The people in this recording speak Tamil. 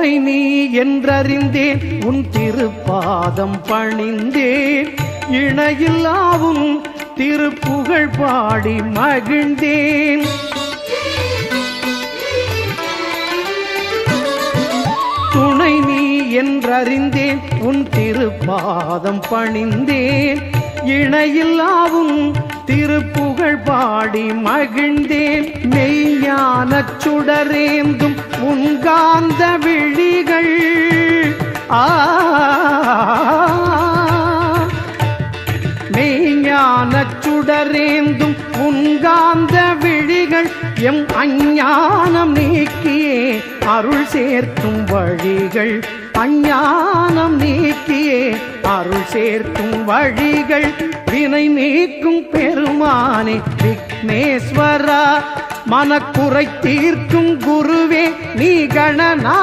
துணை நீ என்றறிந்தேன் உன் திருப்பாதம் பணிந்தேன் இணையில்லாவும் திருப்புகழ் பாடி மகிழ்ந்தேன் துணை நீ என்றறிந்தேன் உன் திருப்பாதம் பணிந்தேன் இணையில்லாவும் திருப்புகழ் பாடி மகிழ்ந்தேன் மெய்ஞானச் சுடரேந்தும் உன்காந்த விழிகள் மெய்ஞானச் சுடரேந்தும் உன்காந்த விழிகள் எம் அஞ்ஞானம் நீக்கியே அருள் சேர்க்கும் வழிகள் அஞ்ஞானம் நீக்கியே அருள் சேர்க்கும் வழிகள் வினை நீக்கும் பெருமானே விக்னேஸ்வரா மனக்குறை தீர்க்கும் குருவே நீ கணனா